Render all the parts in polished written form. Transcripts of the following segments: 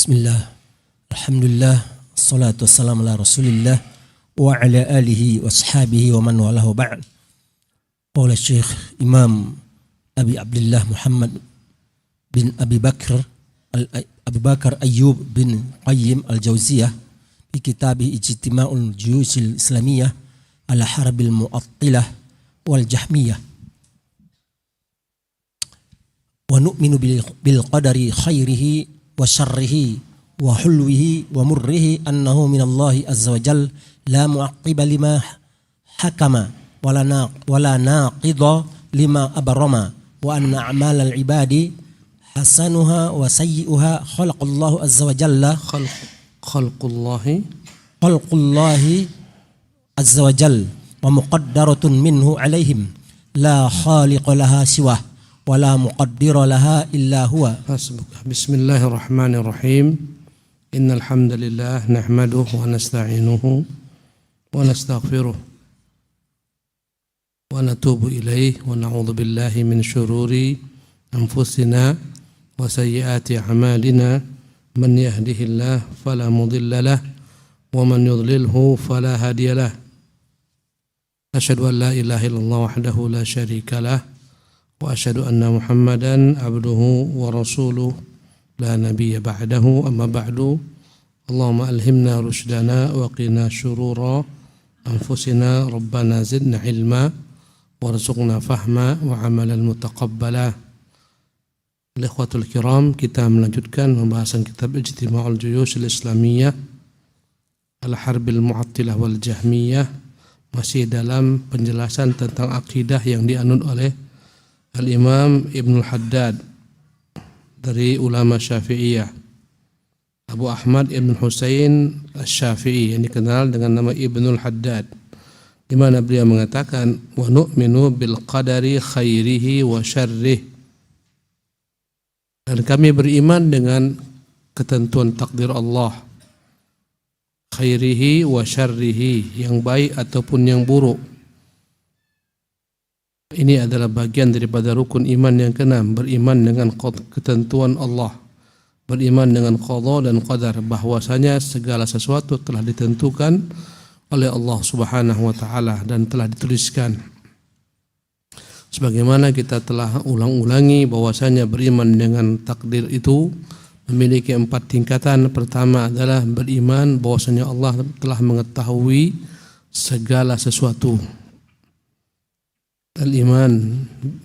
Bismillah, alhamdulillah, assalatu wassalamu ala rasulillah wa ala alihi wa ashabihi wa man walahu ba'd. Qala Syekh Imam Abi Abdullah Muhammad bin Abi Bakar Ayyub bin Qayyim al-Jauziyah fi kitabih Ijtima'ul Juyushil Islamiyah ala Harbil Mu'attilah wal Jahmiyah. Wa nu'minu bil qadari khairihi wa syarrihi wa hulwihi wa murrihi annahu minallahi azza wa jal la mu'aqqiba lima hakama wala naqidha lima abarama wa anna a'malal ibadi hasanuha wa sayyi'uha khalaqallahu azza wa jalla khalqullahi azza wa jal wa muqaddaratun minhu alaihim la khaliqa laha siwah wala muqaddira laha illa huwa. Bismillahirrahmanirrahim. Innal hamdalillah nahmaduhu wa nasta'inuhu wa nastaghfiruh wa natubu ilaihi wa na'udzu billahi min syururi anfusina wa sayyiati a'malina. Man yahdihillahu fala mudilla lahu wa man yudlilhu fala hadiya lahu. Asyhadu an la ilaha illallah wahdahu la syarika lahu wa asyhadu anna Muhammadan abduhu wa rasuluh la nabiyya ba'dahu. Amma ba'du. Allahumma alhimna rushdana wa qina syurura anfusina rabbana zidna ilma warzuqna fahma wa amalan mutaqabbala. Ikhwatul kiram, kita melanjutkan pembahasan kitab Ijtima'ul Juyushil Islamiyah Al-Harbil Mu'attilah wal Jahmiyah, masih dalam penjelasan tentang akidah yang dianut oleh Al-Imam Ibnul Haddad dari ulama Syafi'iyah, Abu Ahmad Ibn Husain Asy-Syafi'i yang dikenal dengan nama Ibnul Haddad, di mana beliau mengatakan wa nu'minu bil qadari khairihi wa syarrih, dan kami beriman dengan ketentuan takdir Allah, khairihi wa syarrihi, yang baik ataupun yang buruk. Ini adalah bagian daripada rukun iman yang keenam, beriman dengan ketentuan Allah, beriman dengan qada dan qadar, bahwasanya segala sesuatu telah ditentukan oleh Allah Subhanahu wa taala dan telah dituliskan. Sebagaimana kita telah ulang-ulangi bahwasanya beriman dengan takdir itu memiliki 4 tingkatan. Pertama adalah beriman bahwasanya Allah telah mengetahui segala sesuatu. Al-iman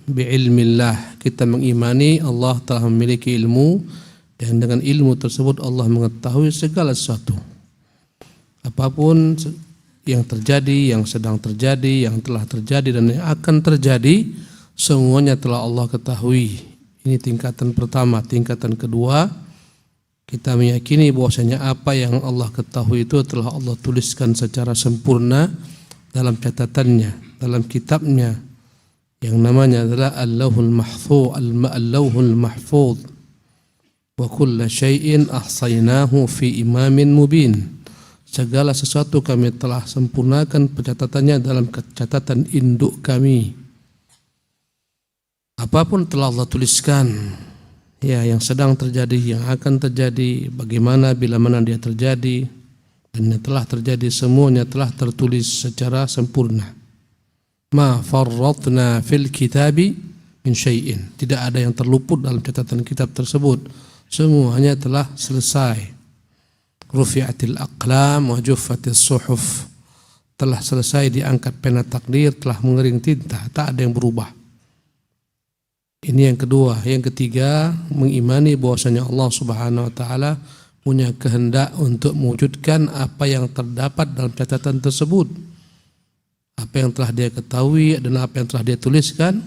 bi'ilmillah, kita mengimani Allah telah memiliki ilmu, dan dengan ilmu tersebut Allah mengetahui segala sesuatu. Apapun yang terjadi, yang sedang terjadi, yang telah terjadi dan yang akan terjadi, semuanya telah Allah ketahui. Ini tingkatan pertama. Tingkatan kedua, kita meyakini bahwasanya apa yang Allah ketahui itu telah Allah tuliskan secara sempurna dalam catatannya, dalam kitabnya, yang namanya adalah Al-Lauhul Mahfuz, wa kulla syai'in ahsaynahu fi imamin mubin. Segala sesuatu kami telah sempurnakan pencatatannya dalam catatan induk kami. Apapun telah Allah tuliskan, ya, yang sedang terjadi, yang akan terjadi, bagaimana bila mana dia terjadi, dan yang telah terjadi, semuanya telah tertulis secara sempurna. Ma farratna fil kitabi min syai'in, tidak ada yang terluput dalam catatan kitab tersebut, semuanya telah selesai. Rufi'atil aqlam wa juffatis suhuf, telah selesai diangkat pena takdir, telah mengering tinta, tak ada yang berubah. Ini yang kedua. Yang ketiga, mengimani bahwasanya Allah Subhanahu wa taala punya kehendak untuk mewujudkan apa yang terdapat dalam catatan tersebut. Apa yang telah dia ketahui dan apa yang telah dia tuliskan,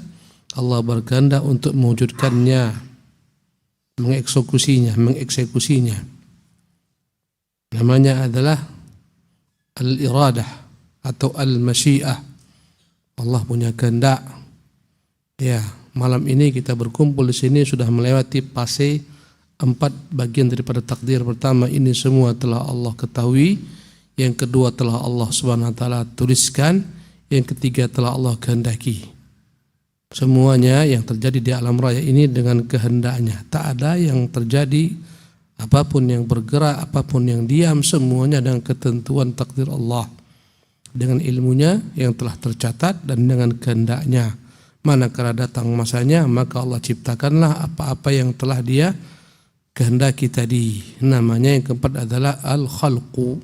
Allah berkehendak untuk mewujudkannya, mengeksekusinya. Namanya adalah al-iradah atau al-masyiah. Allah punya kehendak. Ya, malam ini kita berkumpul di sini sudah melewati fase 4 bagian daripada takdir. Pertama, ini semua telah Allah ketahui. Yang kedua, telah Allah Subhanahu wa taala tuliskan. Yang ketiga, telah Allah kehendaki. Semuanya yang terjadi di alam raya ini dengan kehendaknya. Tak ada yang terjadi Apapun yang bergerak, apapun yang diam, semuanya dengan ketentuan takdir Allah, dengan ilmunya yang telah tercatat dan dengan kehendaknya. Manakala datang masanya, maka Allah ciptakanlah apa-apa yang telah Dia kehendaki tadi. Namanya yang keempat adalah al-khalqu.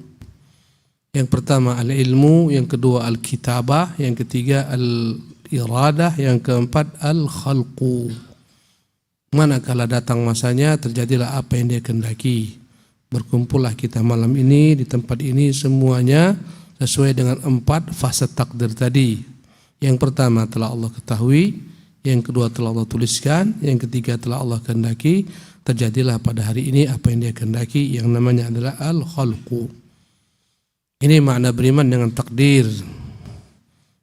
Yang pertama al-ilmu, yang kedua al-kitabah, yang ketiga al-iradah, yang keempat al-khalqu. Manakala datang masanya, terjadilah apa yang Dia kehendaki. Berkumpullah kita malam ini di tempat ini semuanya sesuai dengan 4 fase takdir tadi. Yang pertama telah Allah ketahui, yang kedua telah Allah tuliskan, yang ketiga telah Allah kehendaki. Terjadilah pada hari ini apa yang Dia kehendaki, yang namanya adalah al-khalqu. Ini makna beriman dengan takdir.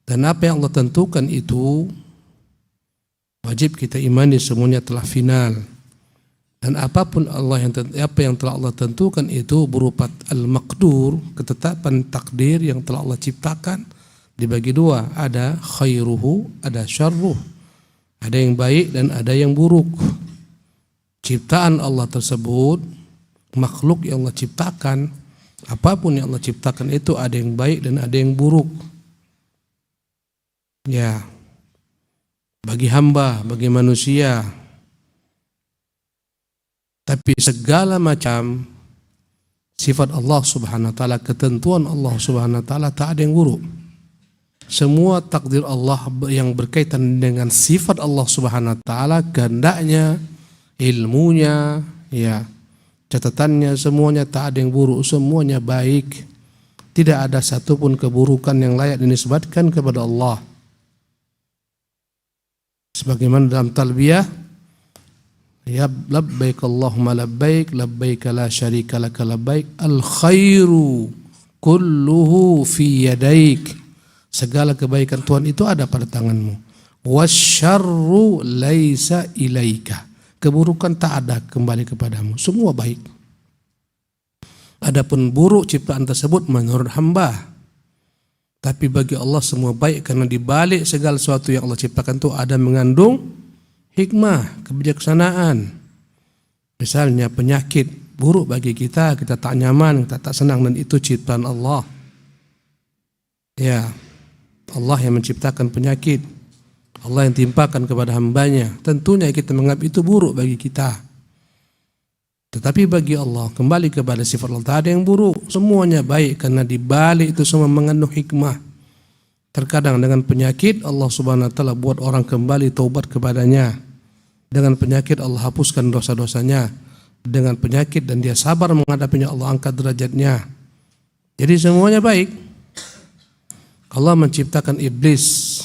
Dan apa yang Allah tentukan itu wajib kita imani semuanya telah final. Dan apapun apa yang telah Allah tentukan itu berupa al-maqdur, ketetapan takdir yang telah Allah ciptakan, dibagi dua, ada khairuhu, ada syarruh. Ada yang baik dan ada yang buruk. Ciptaan Allah tersebut, makhluk yang Allah ciptakan, apapun yang Allah ciptakan itu ada yang baik dan ada yang buruk. Ya, bagi hamba, bagi manusia. Tapi segala macam sifat Allah Subhanahu wa taala, ketentuan Allah Subhanahu wa taala tak ada yang buruk. Semua takdir Allah yang berkaitan dengan sifat Allah Subhanahu wa taala, kehendaknya, ilmunya, ya, catatannya, semuanya tak ada yang buruk, semuanya baik. Tidak ada satupun keburukan yang layak dinisbatkan kepada Allah. Sebagaimana dalam talbiyah, ya labbaik Allahumma labbaik, labbaik la syarika laka labbaik, al khairu kulluhu fi yadaik. Segala kebaikan Tuhan itu ada pada tanganmu. Wasyarru laisa ilaika. Keburukan tak ada kembali kepadamu. Semua baik. Adapun buruk ciptaan tersebut menurut hamba. Tapi bagi Allah semua baik, karena di balik segala sesuatu yang Allah ciptakan itu ada mengandung hikmah, kebijaksanaan. Misalnya penyakit buruk bagi kita tak nyaman, kita tak senang, dan itu ciptaan Allah. Ya, Allah yang menciptakan penyakit, Allah yang timpakan kepada hambanya. Tentunya kita menganggap itu buruk bagi kita. Tetapi bagi Allah, kembali kepada sifat Allah, tak ada yang buruk, semuanya baik, karena di balik itu semua mengandung hikmah. Terkadang dengan penyakit Allah Subhanahu wa taala buat orang kembali taubat kepadanya. Dengan penyakit Allah hapuskan dosa-dosanya. Dengan penyakit dan dia sabar menghadapinya, Allah angkat derajatnya. Jadi semuanya baik. Allah menciptakan iblis.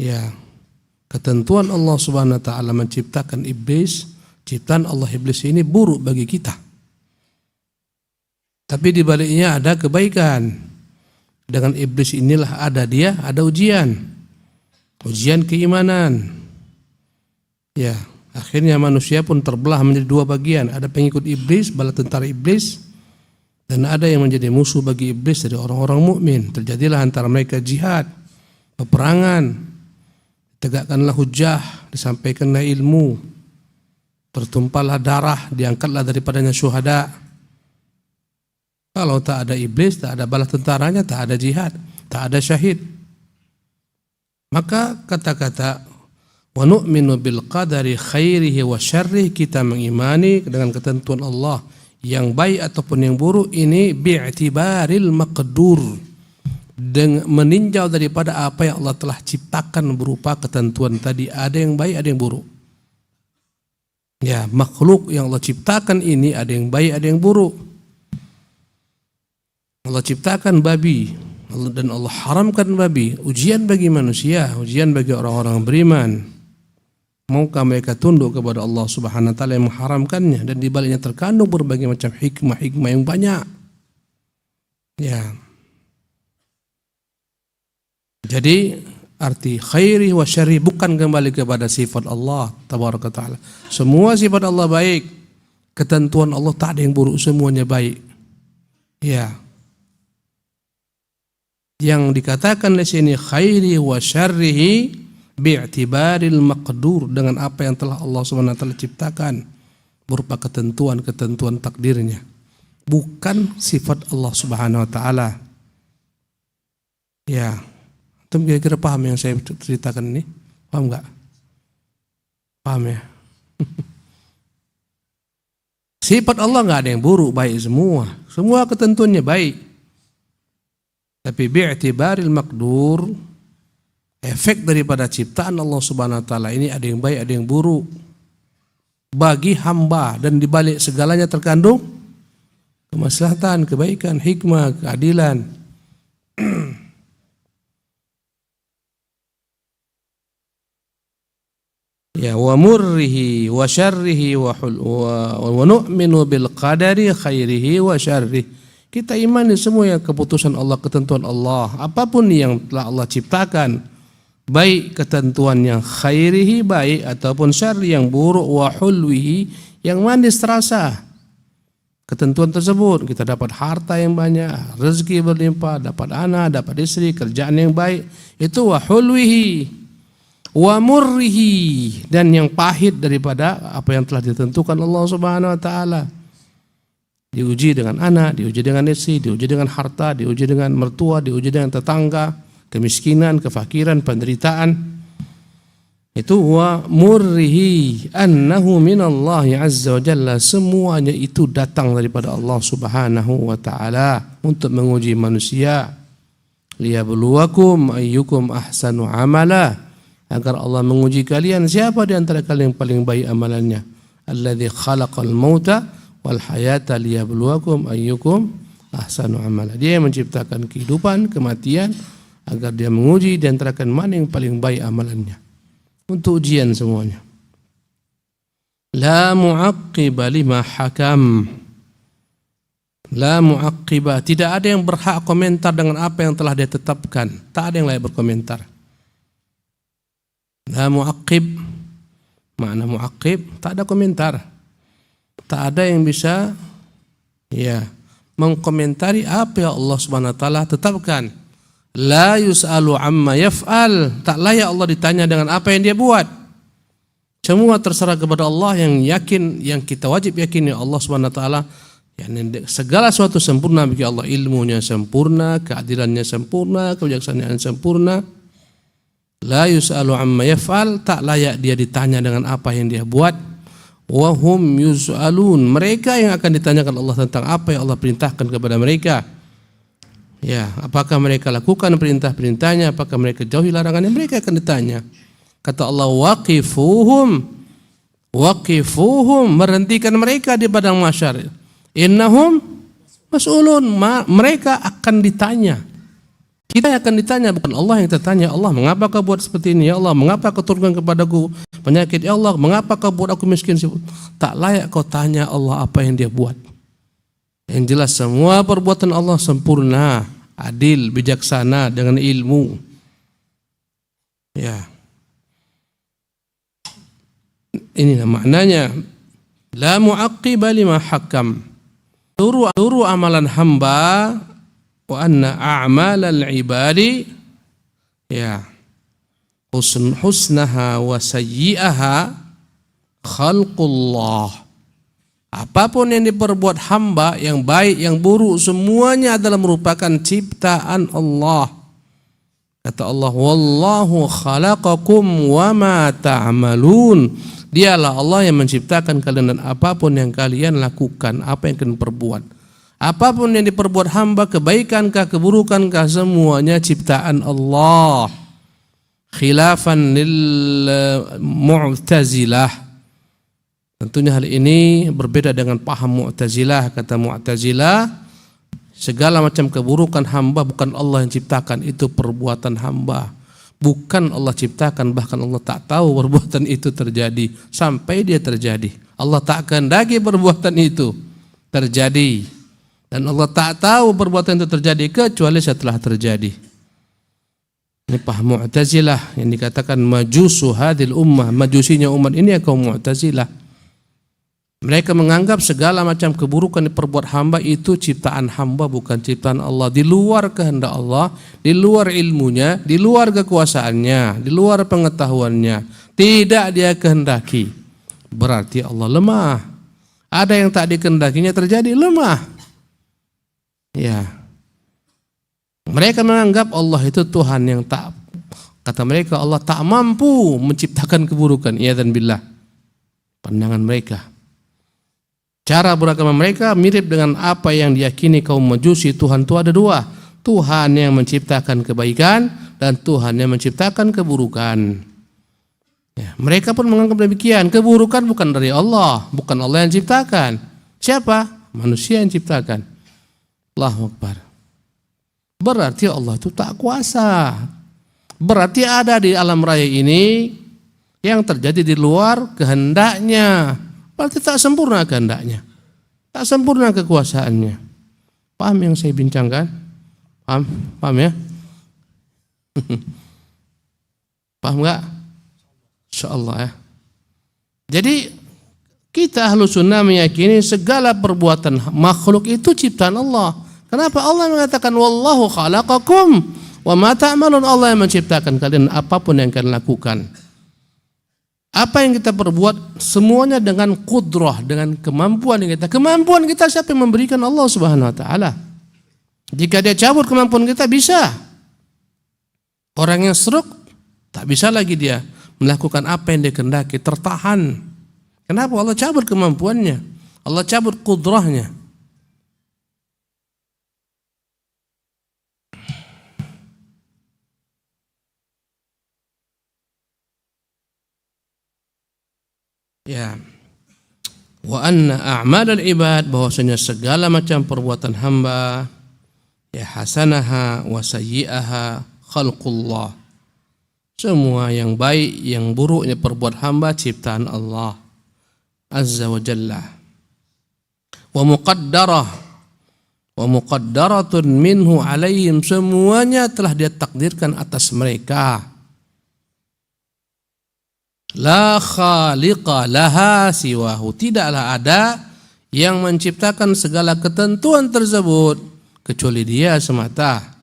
Ya, ketentuan Allah Subhanahu wa taala menciptakan iblis. Ciptaan Allah iblis ini buruk bagi kita. Tapi di baliknya ada kebaikan. Dengan iblis inilah ada ujian. Ujian keimanan. Ya, akhirnya manusia pun terbelah menjadi 2 bagian. Ada pengikut iblis, bala tentara iblis, dan ada yang menjadi musuh bagi iblis dari orang-orang mukmin. Terjadilah antara mereka jihad, peperangan. Tegakkanlah hujjah, disampaikanlah ilmu, tertumpahlah darah, diangkatlah daripadanya syuhada. Kalau tak ada iblis, tak ada bala tentaranya, tak ada jihad, tak ada syahid. Maka kata-kata wa nu'minu bil qadari khairihi wa syarrihi, kita mengimani dengan ketentuan Allah yang baik ataupun yang buruk ini bi'tibaril maqdur, dengan meninjau daripada apa yang Allah telah ciptakan berupa ketentuan tadi. Ada yang baik, ada yang buruk. Ya, makhluk yang Allah ciptakan ini ada yang baik, ada yang buruk. Allah ciptakan babi dan Allah haramkan babi. Ujian bagi manusia, ujian bagi orang-orang beriman. Maukah mereka tunduk kepada Allah Subhanahu wa taala yang mengharamkannya, dan di baliknya terkandung berbagai macam hikmah-hikmah yang banyak. Ya. Jadi arti khairi wa syarri bukan kembali kepada sifat Allah tabaraka taala. Semua sifat Allah baik. Ketentuan Allah tak ada yang buruk, semuanya baik. Ya. Yang dikatakan di sini khairi wa syarrihi bi'tibaril maqdur, dengan apa yang telah Allah Subhanahu wa taala ciptakan. berupa ketentuan-ketentuan takdirnya, bukan sifat Allah Subhanahu wa taala. Ya, antum kira-kira paham yang saya ceritakan ini? Paham enggak? Paham ya? Sifat Allah enggak ada yang buruk, baik semua. Semua ketentuannya baik. Tapi bi'tibaril maqdur, efek daripada ciptaan Allah Subhanahu wa taala ini ada yang baik, ada yang buruk bagi hamba, dan di balik segalanya terkandung kemaslahatan, kebaikan, hikmah, keadilan. Ya, wa murrihi wa syarrihi wa nu'minu bil qadari khairihi wa syarrihi. Kita imani semua yang keputusan Allah, ketentuan Allah, apapun yang telah Allah ciptakan, baik ketentuan yang khairihi baik ataupun syarri yang buruk, wa hulwihi yang manis terasa. Ketentuan tersebut kita dapat harta yang banyak, rezeki berlimpah, dapat anak, dapat istri, kerjaan yang baik, itu wa hulwihi. Wa murrihi, dan yang pahit daripada apa yang telah ditentukan Allah Subhanahu wa taala. Diuji dengan anak, diuji dengan istri, diuji dengan harta, diuji dengan mertua, diuji dengan tetangga, kemiskinan, kefakiran, penderitaan. Itu wa murrihi annahu minallahi azza wa jalla, semuanya itu datang daripada Allah Subhanahu wa taala untuk menguji manusia. Liyabluwakum ayyukum ahsanu amala, agar Allah menguji kalian siapa di antara kalian yang paling baik amalannya. Alladzi khalaqal mauta wal hayata liyabluwakum ayyukum ahsanu amala. Dia yang menciptakan kehidupan, kematian, agar dia menguji di antara kalian mana yang paling baik amalannya. Untuk ujian semuanya. La mu'aqqiba lima hakam. La mu'aqqiba, tidak ada yang berhak komentar dengan apa yang telah dia tetapkan. Tak ada yang layak berkomentar. La mu'aqqib, makna mu'aqqib, tak ada komentar. Tak ada yang bisa mengkomentari apa yang Allah Subhanahu wa taala tetapkan. La yus'alu amma yaf'al, tak layak Allah ditanya dengan apa yang dia buat. Semua terserah kepada Allah, yang yakin, yang kita wajib yakini Allah Subhanahu wa taala, segala sesuatu sempurna bagi Allah, ilmunya sempurna, keadilannya sempurna, kebijaksanaan sempurna. La yus'alu amma yaf'al, tak layak dia ditanya dengan apa yang dia buat. Wa hum yus'alun, mereka yang akan ditanyakan Allah tentang apa yang Allah perintahkan kepada mereka. Ya, apakah mereka lakukan perintah-perintahnya, apakah mereka jauhi larangannya, mereka akan ditanya. Kata Allah, waqifuhum, berhentikan mereka di padang mahsyar. Innahum mas'ulun, mereka akan ditanya. Kita akan ditanya, bukan Allah yang tertanya. Allah, mengapa kau buat seperti ini? Ya Allah, mengapa kau turunkan kepadaku penyakit? Ya Allah, mengapa kau buat aku miskin? Tak layak kau tanya Allah apa yang dia buat. Yang jelas semua perbuatan Allah sempurna, adil, bijaksana, dengan ilmu. Ya. Inilah maknanya. La mu'aqqiba lima hakam. Seluruh amalan hamba, wa anna a'malal ibadi husnaha wa sayyi'aha khalqullah. Apapun yang diperbuat hamba, yang baik, yang buruk, semuanya adalah merupakan ciptaan Allah. Kata Allah, wallahu khalaqakum wa ma ta'malun. Dialah Allah yang menciptakan kalian dan apapun yang kalian lakukan, apa yang kalian perbuat. Apapun yang diperbuat hamba, kebaikankah, keburukankah, semuanya ciptaan Allah. Khilafan lil Mu'tazilah. Tentunya hal ini berbeda dengan paham Mu'tazilah. Kata Mu'tazilah, segala macam keburukan hamba bukan Allah yang ciptakan, itu perbuatan hamba. Bukan Allah ciptakan, bahkan Allah tak tahu perbuatan itu terjadi sampai dia terjadi. Allah tak kehendaki perbuatan itu terjadi, dan Allah tak tahu perbuatan itu terjadi kecuali setelah terjadi. Ini paham Mu'tazilah yang dikatakan majusu hadil ummah, majusinya umat ini kaum Mu'tazilah. Mereka menganggap segala macam keburukan diperbuat hamba itu ciptaan hamba, bukan ciptaan Allah, di luar kehendak Allah, di luar ilmunya, di luar kekuasaannya, di luar pengetahuannya. Tidak dia kehendaki. Berarti Allah lemah. Ada yang tak dikehendakinya terjadi, lemah. Ya. Mereka menganggap Allah itu Tuhan yang tak, kata mereka Allah tak mampu menciptakan keburukan. Iyadzan billah. Pandangan mereka. Cara beragama mereka mirip dengan apa yang diyakini kaum Majusi. Tuhan itu ada dua. Tuhan yang menciptakan kebaikan dan Tuhan yang menciptakan keburukan. Ya, mereka pun menganggap demikian. Keburukan bukan dari Allah, bukan Allah yang ciptakan. Siapa? Manusia yang ciptakan. Allahu Akbar. Berarti Allah itu tak kuasa. Berarti ada di alam raya ini yang terjadi di luar kehendaknya. Berarti tak sempurna kehendaknya. Tak sempurna kekuasaannya. Paham yang saya bincangkan? Paham? Paham ya? Paham enggak? Insyaallah ya. Jadi kita Ahlus Sunnah meyakini segala perbuatan makhluk itu ciptaan Allah. Kenapa Allah mengatakan wallahu khalaqakum wa ma ta'malun? Allah yang menciptakan kalian apapun yang kalian lakukan. Apa yang kita perbuat semuanya dengan kudrah, dengan kemampuan kita. Kemampuan kita siapa yang memberikan? Allah Subhanahu wa taala. Jika dia cabut kemampuan kita bisa. Orang yang stroke tak bisa lagi dia melakukan apa yang dia kehendaki, tertahan. Kenapa? Allah cabut kemampuannya. Allah cabut kudrahnya. Ya. Wa anna a'malal ibad, bahwasanya segala macam perbuatan hamba, ya hasanaha wa sayyi'aha khalqullah. Semua yang baik, yang buruknya perbuatan hamba ciptaan Allah Azza wa Jalla. Wa muqaddarah wa muqaddaratun minhu alaihim, semuanya telah dia takdirkan atas mereka. La khaliqa laha siwahu, tidaklah ada yang menciptakan segala ketentuan tersebut kecuali dia semata.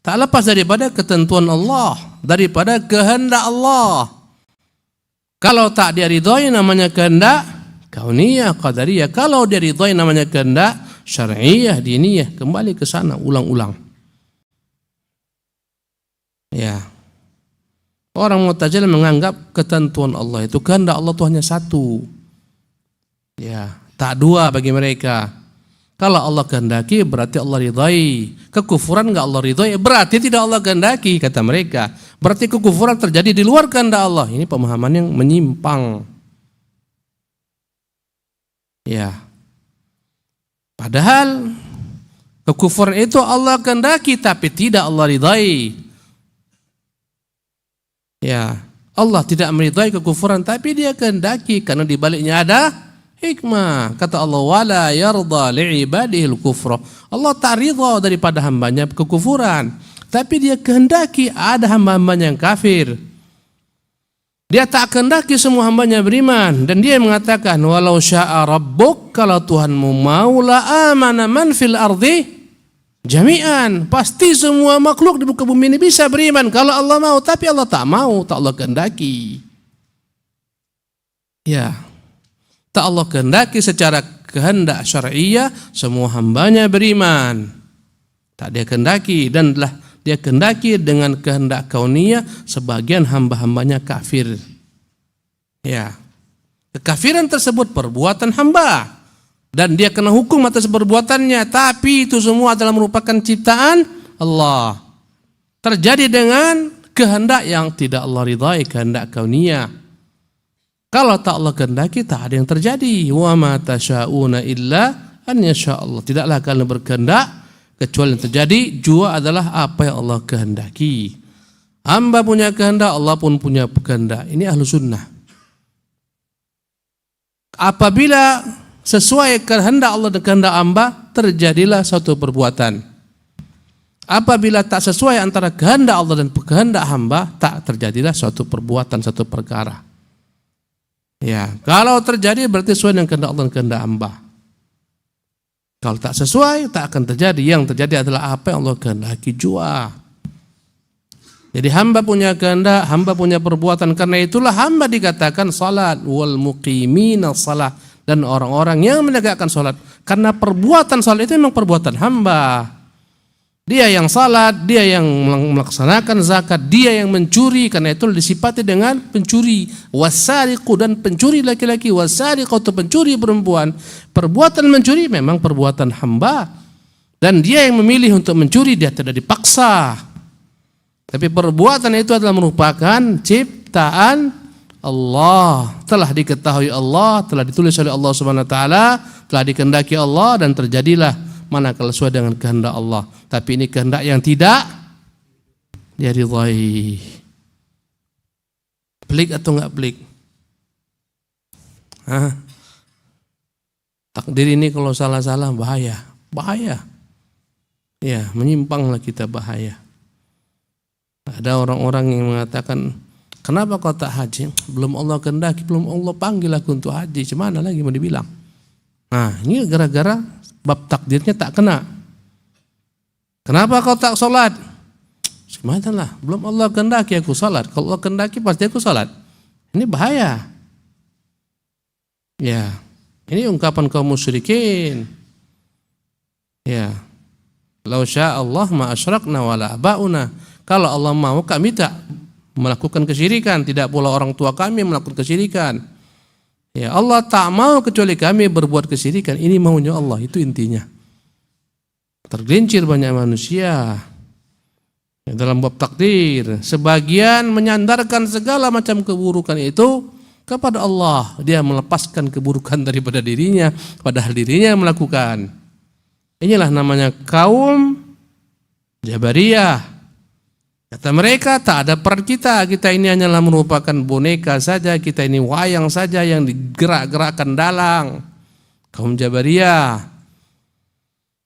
Tak lepas daripada ketentuan Allah, daripada kehendak Allah. Kalau tak dia ridhoi namanya kehendak kauniyah, qadariyah. Kalau dia ridhoi namanya kehendak syar'iyah, diniyah. Kembali ke sana, ulang-ulang. Ya. Orang Mu'tazilah menganggap ketentuan Allah itu kehendak Allah itu hanya satu. Ya, tak dua bagi mereka. Kalau Allah kehendaki berarti Allah ridhai. Kekufuran enggak Allah ridhai berarti tidak Allah kehendaki, kata mereka. Berarti kekufuran terjadi di luar kehendak Allah. Ini pemahaman yang menyimpang. Ya. Padahal kekufuran itu Allah kehendaki tapi tidak Allah ridhai. Ya, Allah tidak meridhai kekufuran tapi dia kehendaki karena di baliknya ada hikmah. Kata Allah, wala yarda li'ibadihil kufra. Allah tak ridha daripada hambanya kekufuran, tapi dia kehendaki ada hamba-hambanya yang kafir. Dia tak kehendaki semua hambanya beriman, dan dia mengatakan walau sya'a rabbuk, kalau Tuhanmu mau la amana man fil ardi jami'an, pasti semua makhluk di muka bumi ini bisa beriman kalau Allah mau, tapi Allah tak mau, tak Allah kehendaki. Ya, tak Allah kehendaki secara kehendak syar'iyah semua hambanya beriman. Tak dia kehendaki, dan telah dia kehendaki dengan kehendak kauniyah sebagian hamba-hambanya kafir. Ya, kekafiran tersebut perbuatan hamba. Dan dia kena hukum atas perbuatannya, tapi itu semua adalah merupakan ciptaan Allah. Terjadi dengan kehendak yang tidak Allah ridhai, kehendak kauniyah. Kalau tak Allah kehendaki, tak ada yang terjadi. Wa ma tasyauna illa an yasha Allah. Tidaklah kalian berkehendak kecuali yang terjadi jua adalah apa yang Allah kehendaki. Hamba punya kehendak, Allah pun punya kehendak. Ini Ahlus Sunnah. Apabila sesuai kehendak Allah dan kehendak hamba, terjadilah suatu perbuatan. Apabila tak sesuai antara kehendak Allah dan kehendak hamba, tak terjadilah suatu perbuatan, suatu perkara. Ya, kalau terjadi berarti sesuai dengan kehendak Allah dan kehendak hamba. Kalau tak sesuai, tak akan terjadi. Yang terjadi adalah apa yang Allah kehendaki jua. Jadi hamba punya kehendak, hamba punya perbuatan. Karena itulah hamba dikatakan salat wal muqimina salat. dan orang-orang yang menegakkan salat. Karena perbuatan salat itu memang perbuatan hamba. Dia yang salat, dia yang melaksanakan zakat, dia yang mencuri, karena itu disifati dengan pencuri. Wasariqu, dan pencuri laki-laki, wasariqatu, pencuri perempuan. Perbuatan mencuri memang perbuatan hamba, dan dia yang memilih untuk mencuri, dia tidak dipaksa. Tapi perbuatan itu adalah merupakan ciptaan Allah, telah diketahui Allah, telah ditulis oleh Allah Subhanahu wa taala, telah dikehendaki Allah, dan terjadilah manakala sesuai dengan kehendak Allah. Tapi ini kehendak yang tidak diridhai. Pelik atau enggak pelik? Takdir ini kalau salah-salah bahaya. Ya, menyimpanglah kita, bahaya. Ada orang-orang yang mengatakan, kenapa kau tak haji? Belum Allah kehendaki, belum Allah panggil aku untuk haji. Cemana lagi mau dibilang? Nah, ini gara-gara bab takdirnya tak kena. Kenapa kau tak sholat? Gimana lah, belum Allah kehendaki aku sholat. Kalau Allah kehendaki pasti aku sholat. Ini bahaya. Ya, ini ungkapan kaum musyrikin. Ya, lau syaa Allah ma asyrakna wala abauna. Kalau Allah mau, kami tak melakukan kesyirikan, tidak pula orang tua kami melakukan kesyirikan. Ya, Allah tak mau kecuali kami berbuat kesyirikan. Ini maunya Allah, itu intinya. Tergelincir banyak manusia ya, dalam bab takdir. Sebagian menyandarkan segala macam keburukan itu kepada Allah. Dia melepaskan keburukan daripada dirinya, padahal dirinya melakukan. Inilah namanya kaum Jabariyah. Kata mereka, tak ada peran kita ini hanyalah merupakan boneka saja, kita ini wayang saja yang digerak-gerakkan dalang. Kaum Jabariyah.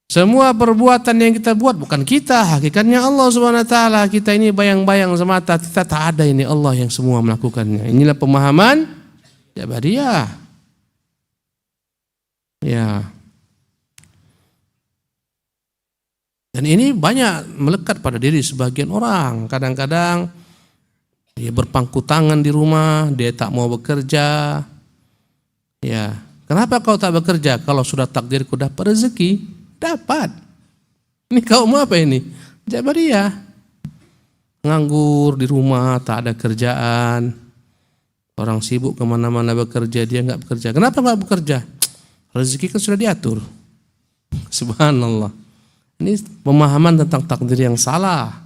Semua perbuatan yang kita buat bukan kita, hakikatnya Allah Subhanahu wa taala. Kita ini bayang-bayang semata, kita tak ada, ini Allah yang semua melakukannya. Inilah pemahaman Jabariyah. Ya. Dan ini banyak melekat pada diri sebagian orang. Kadang-kadang dia berpangku tangan di rumah, dia tak mau bekerja. Ya, kenapa kau tak bekerja? Kalau sudah takdirku dapat rezeki, dapat. Ini kaum apa ini? Jabariyah. Nganggur di rumah, tak ada kerjaan. Orang sibuk kemana-mana bekerja, dia nggak bekerja. Kenapa nggak bekerja? Rezeki kan sudah diatur. Subhanallah. Ini pemahaman tentang takdir yang salah.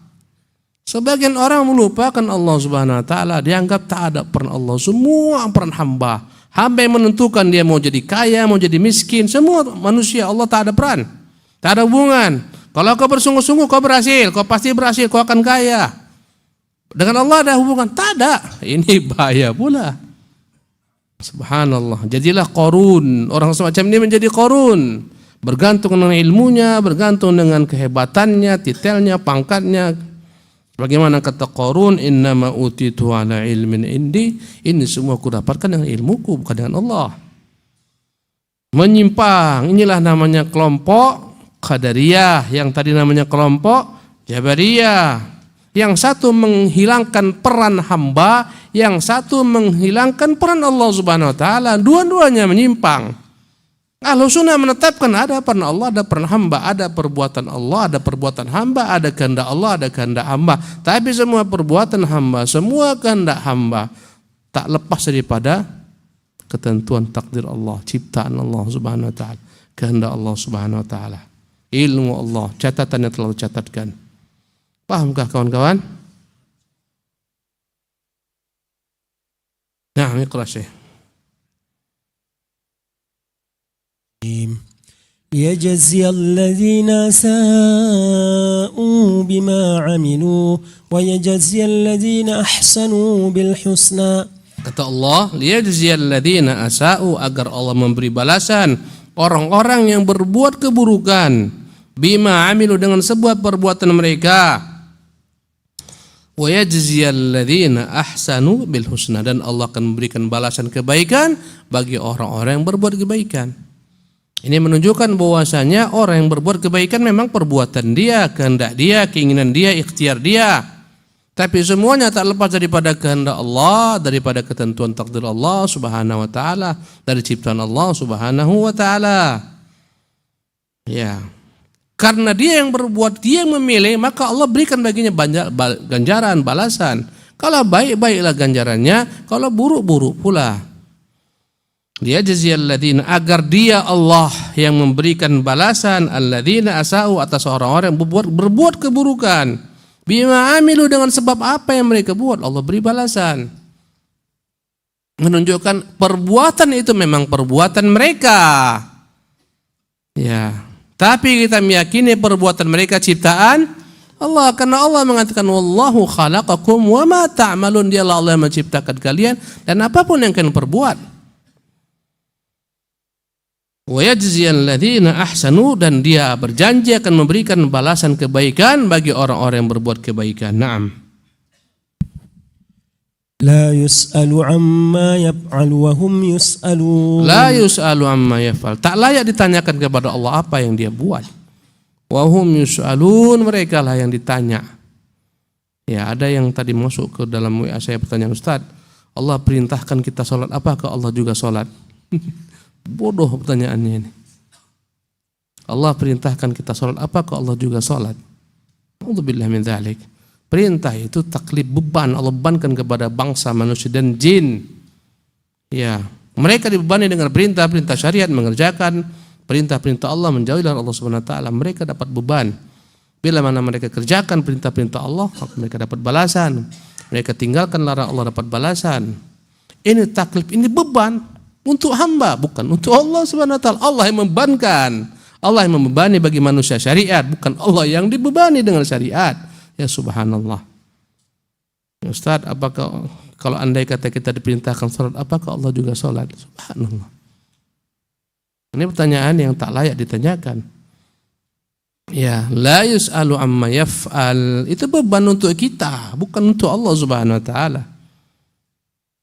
Sebagian orang melupakan Allah Subhanahu wa taala, dianggap tak ada peran Allah, semua peran hamba. Hamba yang menentukan dia mau jadi kaya, mau jadi miskin, semua manusia. Allah tak ada peran. Tak ada hubungan. Kalau kau bersungguh-sungguh kau berhasil, kau pasti berhasil, kau akan kaya. Dengan Allah ada hubungan? Tak ada. Ini bahaya pula. Subhanallah. Jadilah Qarun. Orang semacam ini menjadi Qarun. Bergantung dengan ilmunya, bergantung dengan kehebatannya, titelnya, pangkatnya. Bagaimana kata Qarun, innama utitu ala ilmin indi. Ini semua aku dapatkan dengan ilmuku, bukan dengan Allah. Menyimpang, inilah namanya kelompok Qadariyah. Yang tadi namanya kelompok Jabariyah. Yang satu menghilangkan peran hamba, yang satu menghilangkan peran Allah Subhanahu wa taala. Dua-duanya menyimpang. Ahlussunnah menetapkan ada peran Allah, ada peran hamba, ada perbuatan Allah, ada perbuatan hamba, ada kehendak Allah, ada kehendak hamba. Tapi semua perbuatan hamba, semua kehendak hamba tak lepas daripada ketentuan takdir Allah, ciptaan Allah Subhanahu wa taala, kehendak Allah Subhanahu wa taala. Ilmu Allah, catatannya telah dicatatkan. Pahamkah kawan-kawan? Nah, iqra Syekh. ليجزي الذين ساءوا بما عملوا ويجزي الذين أحسنوا بالحسنى. Kata Allah, liyajziyal ladzina asa'u, agar Allah memberi balasan orang-orang yang berbuat keburukan, bima amilu, dengan sebuah perbuatan mereka, wa yajziyal ladzina ahsanu bil husna, dan Allah akan memberikan balasan kebaikan bagi orang-orang yang berbuat kebaikan. Ini menunjukkan bahwasanya orang yang berbuat kebaikan memang perbuatan dia, kehendak dia, keinginan dia, ikhtiar dia. Tapi semuanya tak lepas daripada kehendak Allah, daripada ketentuan takdir Allah Subhanahu wa taala, dari ciptaan Allah Subhanahu wa taala. Ya. Karena dia yang berbuat, dia yang memilih, maka Allah berikan baginya ganjaran, balasan. Kalau baik, baiklah ganjarannya, kalau buruk, buruk pula. Dia jaziyal ladzina, agar dia Allah yang memberikan balasan alladzina asau atas orang-orang yang berbuat keburukan. Bima amilu, dengan sebab apa yang mereka buat, Allah beri balasan. Menunjukkan perbuatan itu memang perbuatan mereka. Ya. Tapi kita meyakini perbuatan mereka ciptaan Allah, karena Allah mengatakan wallahu khalaqakum wa ma ta'malun, dialah Allah yang menciptakan kalian dan apapun yang kalian perbuat. Wa yajziyal ladzina ahsanu, dan dia berjanji akan memberikan balasan kebaikan bagi orang-orang yang berbuat kebaikan. Naam. La yus'alu amma yaf'al wa hum yus'alun. La yus'alu amma yaf'al, tak layak ditanyakan kepada Allah apa yang dia buat. Wa hum yus'alun, mereka lah yang ditanya. Ya, ada yang tadi masuk ke dalam WA saya pertanyaan, Ustaz, Allah perintahkan kita sholat, apakah Allah juga sholat? Bodoh pertanyaannya ini. Allah perintahkan kita sholat, apakah Allah juga sholat? A'udzubillah min dzalik. Perintah itu taklif, beban Allah bebankan kepada bangsa manusia dan jin. Ya, mereka dibebani dengan perintah-perintah syariat, mengerjakan perintah-perintah Allah, menjauhi dari Allah Subhanahu wa taala. Mereka dapat beban. Bila mana mereka kerjakan perintah-perintah Allah, maka mereka dapat balasan. Mereka tinggalkan larangan Allah, dapat balasan. Ini taklif, ini beban untuk hamba, bukan untuk Allah Subhanahu wa taala. Allah yang membebankan. Allah yang membebani bagi manusia syariat, bukan Allah yang dibebani dengan syariat. Ya subhanallah. Ya Ustaz, apakah kalau andai kata kita diperintahkan salat, apakah Allah juga salat? Subhanallah. Ini pertanyaan yang tak layak ditanyakan. Ya, la yus'alu amma yaf'al, itu beban untuk kita, bukan untuk Allah Subhanahu wa taala.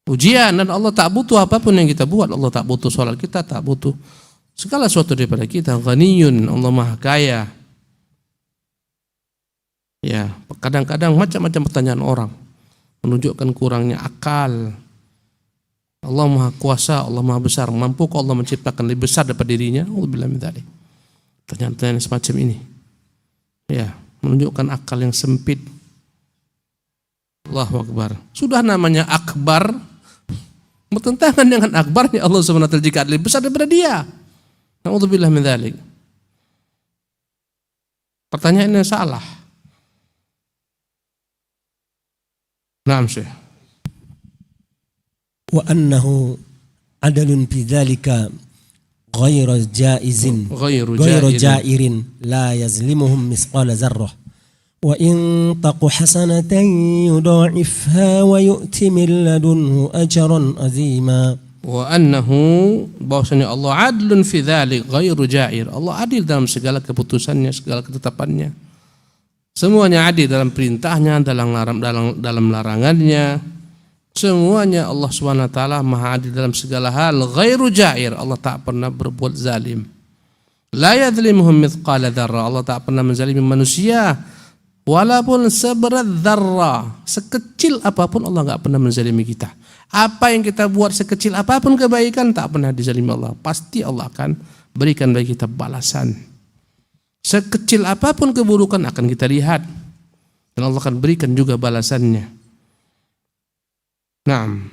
Ujian, dan Allah tak butuh apapun yang kita buat. Allah tak butuh salat kita, tak butuh segala sesuatu daripada kita. Ghaniyun, Allah Maha Kaya. Ya, kadang-kadang macam-macam pertanyaan orang menunjukkan kurangnya akal. Allah Maha Kuasa, Allah Maha Besar. Mampukah Allah menciptakan lebih besar daripada dirinya? Alhamdulillah min dzalik. Pertanyaan-pertanyaan semacam ini, ya, menunjukkan akal yang sempit. Allahu Akbar. Sudah namanya akbar, bertentangan dengan akbarnya Allah Subhanahu wa taala jika lebih besar daripada dia. Alhamdulillah min dzalik. Pertanyaannya salah. Naam Syekh. Wa annahu adalun fi dzalika ghairu jaizin ghairu jairin la yazlimuhum misqala zarrah wa in taqu hasanatan yudha'ifha wa yu'ti min ladunhu ajran azima. Wa annahu, bahwasanya Allah adlun fi dzalik ghairu jair. Allah adil dalam segala keputusannya, segala ketetapannya. Semuanya adil dalam perintahnya, dalam larangannya. Semuanya Allah Subhanahu wa taala Maha adil dalam segala hal. Ghairu jair, Allah tak pernah berbuat zalim. La yadzlimuhum mithqala dzarrah, Allah tak pernah menzalimi manusia walaupun seberat dzarrah, sekecil apapun Allah enggak pernah menzalimi kita. Apa yang kita buat sekecil apapun kebaikan tak pernah dizalimi Allah. Pasti Allah akan berikan bagi kita balasan. Sekecil apapun keburukan akan kita lihat dan Allah akan berikan juga balasannya. Naam.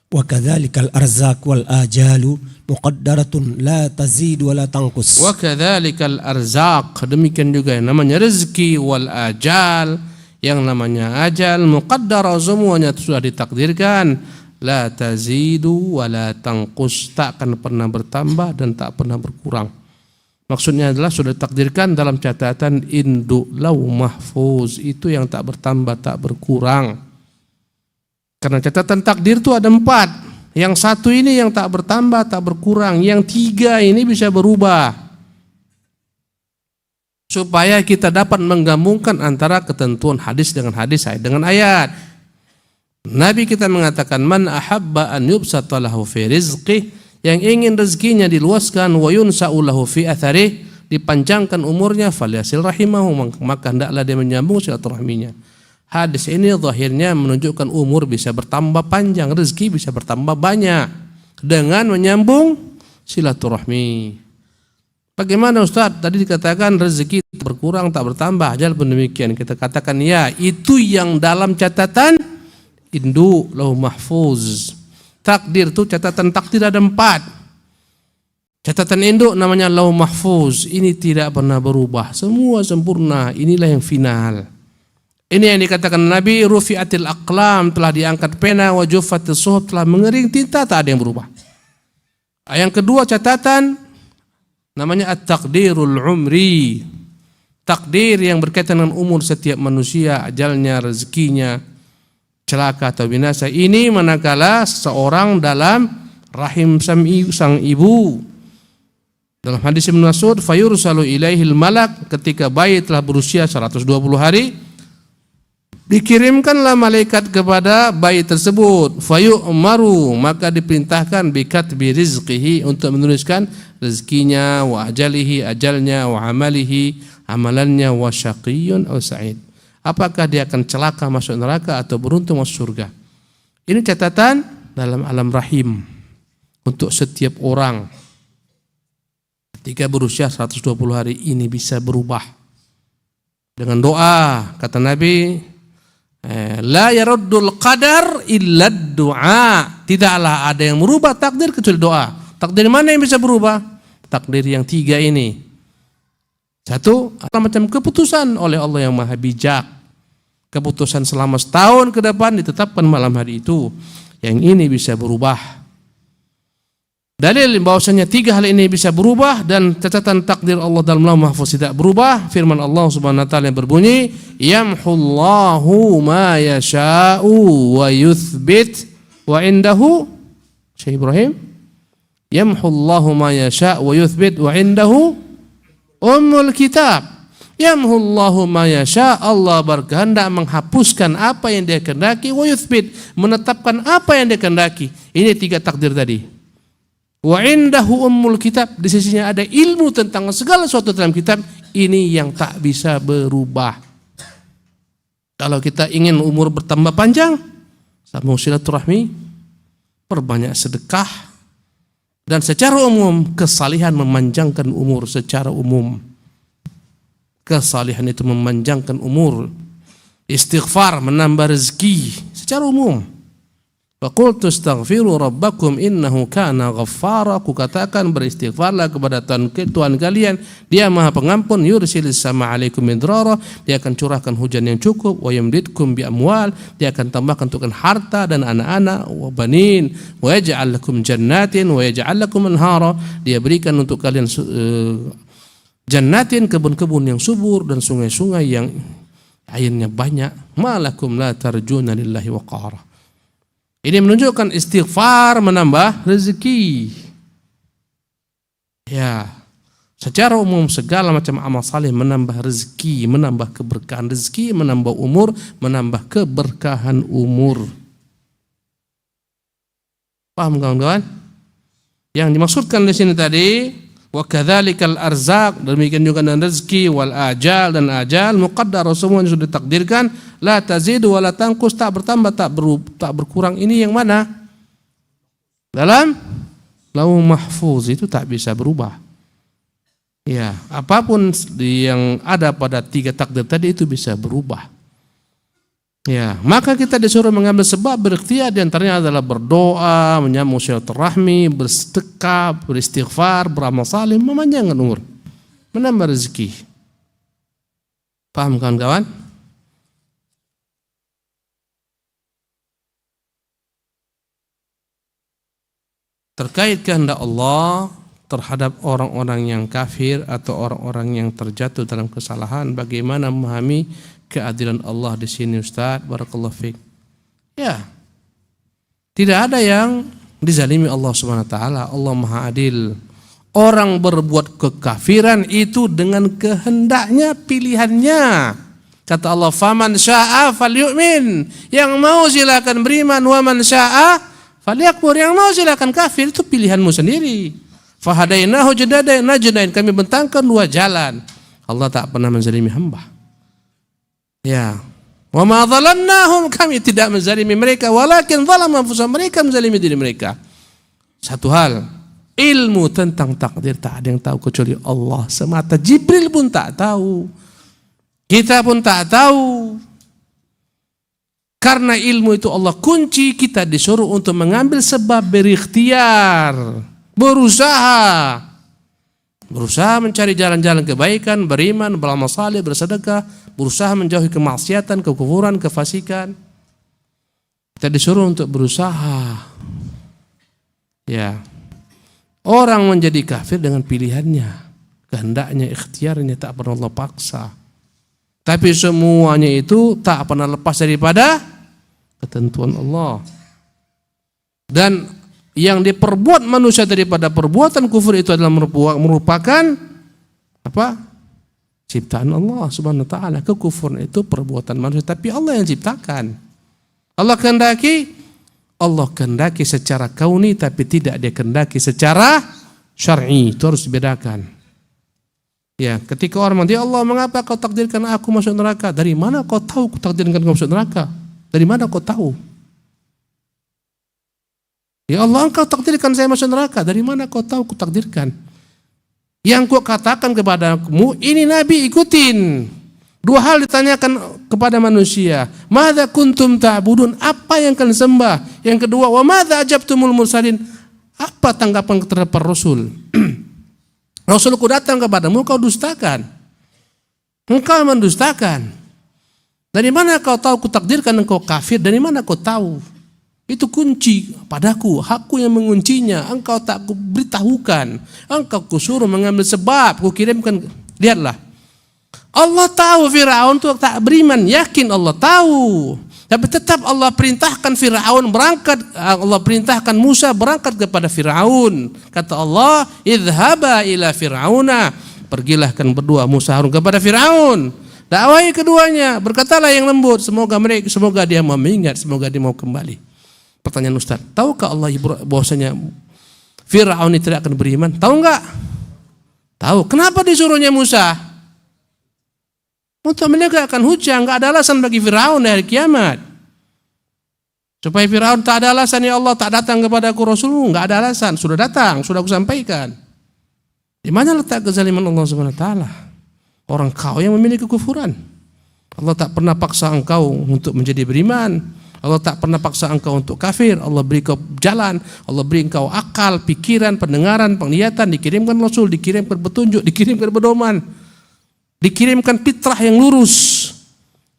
Wa kadzalika al-arzaq wal ajalu muqaddaratun la tazid wa la tanqus. Wa kadzalika al-arzaq, demikian juga yang namanya rezeki, wal ajal, yang namanya ajal, muqaddara, semuanya sudah ditakdirkan. La tazidu wa la tanqus, tak akan pernah bertambah dan tak pernah berkurang. Maksudnya adalah sudah ditakdirkan dalam catatan induk lauh mahfuz, itu yang tak bertambah, tak berkurang. Karena catatan takdir itu ada 4. Yang satu ini yang tak bertambah, tak berkurang. Yang 3 ini bisa berubah. Supaya kita dapat menggabungkan antara ketentuan hadis dengan hadis, ayat dengan ayat. Nabi kita mengatakan, man ahabba an yubsata lahu fi rizqih, yang ingin rezekinya diluaskan, wa yunsa'u lahu fi atharih, dipanjangkan umurnya, falyasil rahimahu, maka hendaklah dia menyambung silaturahminya. Hadis ini zahirnya menunjukkan umur bisa bertambah panjang, rezeki bisa bertambah banyak dengan menyambung silaturahmi. Bagaimana Ustaz? Tadi dikatakan rezeki berkurang tak bertambah. Ajal pun demikian. Kita katakan ya, itu yang dalam catatan induk lauh mahfuz. Takdir itu catatan takdir ada 4. Catatan induk namanya lauh mahfuz. Ini tidak pernah berubah. Semua sempurna. Inilah yang final. Ini yang dikatakan Nabi, rufi'atil aqlam, telah diangkat pena, wa juffatis suhuf, telah mengering tinta, tak ada yang berubah. Yang kedua catatan namanya at-taqdirul umri. Takdir yang berkaitan dengan umur setiap manusia, ajalnya, rezekinya, celaka atau binasa. Ini manakala seorang dalam rahim sang ibu. Dalam hadis Ibnu Mas'ud, fayursalu ilaihil malak, ketika bayi telah berusia 120 hari, dikirimkanlah malaikat kepada bayi tersebut. Fayu'maru, maka diperintahkan bikatbi rizqihi, untuk menuliskan rezekinya, wa ajalihi, ajalnya, wa amalihi, amalannya, wa syaqiyyun aw sa'id. Apakah dia akan celaka masuk neraka atau beruntung masuk surga. Ini catatan dalam alam rahim untuk setiap orang. Ketika berusia 120 hari ini bisa berubah dengan doa. Kata Nabi, la yaruddul qadar illa du'a. Tidaklah ada yang merubah takdir kecuali doa. Takdir mana yang bisa berubah? Takdir yang 3 ini. 1, macam keputusan oleh Allah yang Maha Bijak. Keputusan selama setahun ke depan ditetapkan malam hari itu. Yang ini bisa berubah. Dalil bahwasanya 3 hal ini bisa berubah dan catatan takdir Allah dalam lauh mahfuz tidak berubah. Firman Allah Subhanahu wa taala yang berbunyi, yamhullahu ma yasha'u wa yuthbit wa indahu Syekh Ibrahim, yamhullahu ma yasha'u wa yuthbit wa indahu ummul kitab. Yamhullahu ma yasha', Allah berkehendak menghapuskan apa yang dia kehendaki, wa yuthbit, menetapkan apa yang dia kehendaki. Ini 3 takdir tadi. Wa indahu ummul kitab, di sisinya ada ilmu tentang segala sesuatu dalam kitab. Ini yang tak bisa berubah. Kalau kita ingin umur bertambah panjang, sambung silaturahmi, perbanyak sedekah, dan secara umum kesalihan memanjangkan umur secara umum. Kesalihan itu memanjangkan umur. Istighfar menambah rezeki secara umum. Faqultu astaghfiru rabbakum innahu kana ghaffara. Aku katakan beristighfarlah kepada Tuhan kalian, Dia Maha Pengampun. Yursilis sama alaikum midrara, Dia akan curahkan hujan yang cukup. Wa yamdidkum bi amwal, Dia akan tambahkan untuk harta dan anak-anak. Wa banin, wa yaj'al lakum jannatin wa yaj'al lakum anhara, Dia berikan untuk kalian jannatin, kebun-kebun yang subur, dan sungai-sungai yang airnya banyak. Malakum la tarjuna lillahi waqara. Ini menunjukkan istighfar menambah rezeki. Ya, secara umum segala macam amal saleh menambah rezeki, menambah keberkahan rezeki, menambah umur, menambah keberkahan umur. Paham kawan-kawan? Yang dimaksudkan di sini tadi, wa kadzalikal arzaq, demikian juga dan rezeki, wal ajal, dan ajal muqaddar, semuanya sudah ditakdirkan, la tazidu wa la tanqus, tak bertambah tak berkurang. Ini yang mana? Dalam lauh mahfuz, itu tak bisa berubah. Ya, apapun yang ada pada 3 takdir tadi itu bisa berubah. Ya, maka kita disuruh mengambil sebab berikhtiar, di antaranya adalah berdoa, menyambung silaturahmi, bersedekah, beristighfar, beramal saleh, memanjangkan umur, menambah rezeki. Paham kawan-kawan? Terkait kehendak Allah terhadap orang-orang yang kafir atau orang-orang yang terjatuh dalam kesalahan, bagaimana memahami keadilan Allah di sini Ustaz? Barakallahu fiik. Ya, tidak ada yang dizalimi Allah Subhanahu wa taala. Allah Maha Adil. Orang berbuat kekafiran itu dengan kehendaknya, pilihannya. Kata Allah, faman syaa'a falyu'min. Yang mau silakan beriman, wa man syaa'a falyakfur. Yang mau silakan kafir, itu pilihanmu sendiri. Fahadainahu najdain, kami bentangkan dua jalan. Allah tak pernah menzalimi hamba. Ya. Wa ma zalamnahum, kami tidak menzalimi mereka, walakin zalamu anfusahum, mereka menzalimi diri mereka. Satu hal, ilmu tentang takdir tak ada yang tahu kecuali Allah semata. Jibril pun tak tahu. Kita pun tak tahu. Karena ilmu itu Allah kunci, kita disuruh untuk mengambil sebab, berikhtiar, berusaha mencari jalan-jalan kebaikan, beriman, beramal saleh, bersedekah, berusaha menjauhi kemaksiatan, kekufuran, kefasikan. Kita disuruh untuk berusaha. Ya. Orang menjadi kafir dengan pilihannya, kehendaknya, ikhtiarnya, tak pernah Allah paksa. Tapi semuanya itu tak pernah lepas daripada ketentuan Allah. Dan yang diperbuat manusia daripada perbuatan kufur itu adalah merupakan apa? Ciptaan Allah Subhanahu wa taala. Kekufuran itu perbuatan manusia, tapi Allah yang ciptakan. Allah kehendaki secara kauni, tapi tidak dia kehendaki secara syar'i. Itu harus dibedakan. Ya, ketika orang mengatakan, "Ya Allah, mengapa kau takdirkan aku masuk neraka?" Dari mana kau tahu kau takdirkan kau masuk neraka? Dari mana kau tahu? Ya Allah, engkau takdirkan saya masuk neraka. Dari mana kau tahu ku takdirkan? Yang ku katakan kepadamu, ini Nabi, ikutin. Dua hal ditanyakan kepada manusia. Madza kuntum ta'budun? Apa yang kalian sembah? Yang kedua, wa madza ajabtumul mursalin? Apa tanggapan terhadap Rasul? Rasulku datang kepadamu, kau dustakan. Engkau mendustakan. Dari mana kau tahu ku takdirkan engkau kafir? Dari mana kau tahu? Itu kunci padaku, hakku yang menguncinya. Engkau tak beritahukan, engkau kusuruh mengambil sebab, kukirimkan. Lihatlah, Allah tahu Firaun itu tak beriman, yakin Allah tahu. Tapi tetap Allah perintahkan Firaun berangkat. Allah perintahkan Musa berangkat kepada Firaun. Kata Allah, idhaba ila Firauna, pergilah kan berdua Musa Harun kepada Firaun. Dakwahi keduanya, berkatalah yang lembut, semoga dia mau mengingat, semoga dia mau kembali. Pertanyaan Ustaz, tahukah Allah bahwasanya Fir'aun ini tidak akan beriman? Tahu enggak? Tahu. Kenapa disuruhnya Musa? Untuk menegakkan hujah, enggak ada alasan bagi Fir'aun di hari kiamat. Supaya Fir'aun tak ada alasan, ya Allah tak datang kepada aku Rasulmu, enggak ada alasan, sudah datang, sudah aku sampaikan. Di mana letak kezaliman Allah Subhanahu wa taala? Orang kau yang memiliki kekufuran. Allah tak pernah paksa engkau untuk menjadi beriman. Allah tak pernah paksa engkau untuk kafir. Allah beri kau jalan, Allah beri engkau akal, pikiran, pendengaran, penglihatan, dikirimkan Rasul, dikirimkan petunjuk, dikirimkan pedoman, dikirimkan fitrah yang lurus.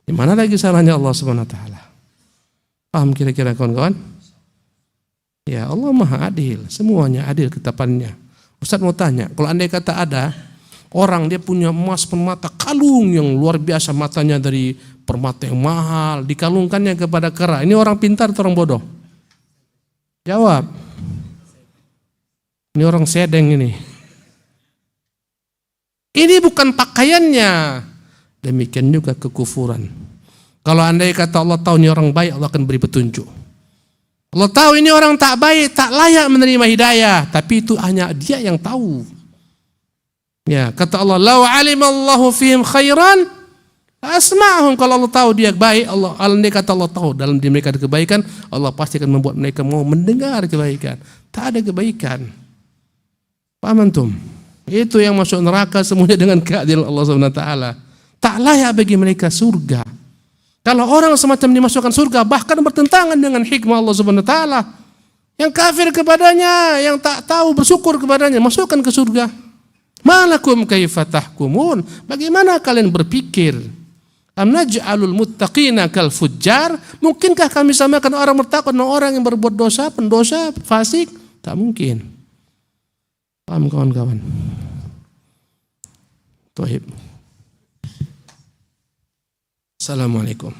Di mana lagi salahnya Allah Subhanahu wa taala? Paham kira-kira kawan-kawan? Ya, Allah Maha Adil, semuanya adil ketetapannya. Ustaz mau tanya, kalau andai kata ada orang dia punya emas permata kalung yang luar biasa, matanya dari permata yang mahal, dikalungkannya kepada kera. Ini orang pintar atau orang bodoh? Jawab. Ini orang sedeng ini. Ini bukan pakaiannya. Demikian juga kekufuran. Kalau andai kata Allah tahu ini orang baik, Allah akan beri petunjuk. Allah tahu ini orang tak baik, tak layak menerima hidayah, tapi itu hanya dia yang tahu. Ya, kata Allah, "Lau alimallahu fihim khairan asma'hum." Kalau Allah tahu dia baik, andai kata Allah tahu dalam diri mereka ada kebaikan, Allah pasti akan membuat mereka mau mendengar kebaikan. Tak ada kebaikan. Paham antum? Itu yang masuk neraka semuanya dengan keadilan Allah Subhanahu wa taala. Tak layak bagi mereka surga. Kalau orang semacam dimasukkan surga, bahkan bertentangan dengan hikmah Allah Subhanahu wa taala. Yang kafir kepadanya, yang tak tahu bersyukur kepadanya, masukkan ke surga. Malakum kaifa tahkumun? Bagaimana kalian berpikir? Am naj'alul muttaqina kal fujjar? Mungkinkah kami samakan orang bertakwa dengan orang yang berbuat dosa, pendosa, fasik? Tak mungkin. Paham kawan-kawan? Tauhid. Assalamualaikum.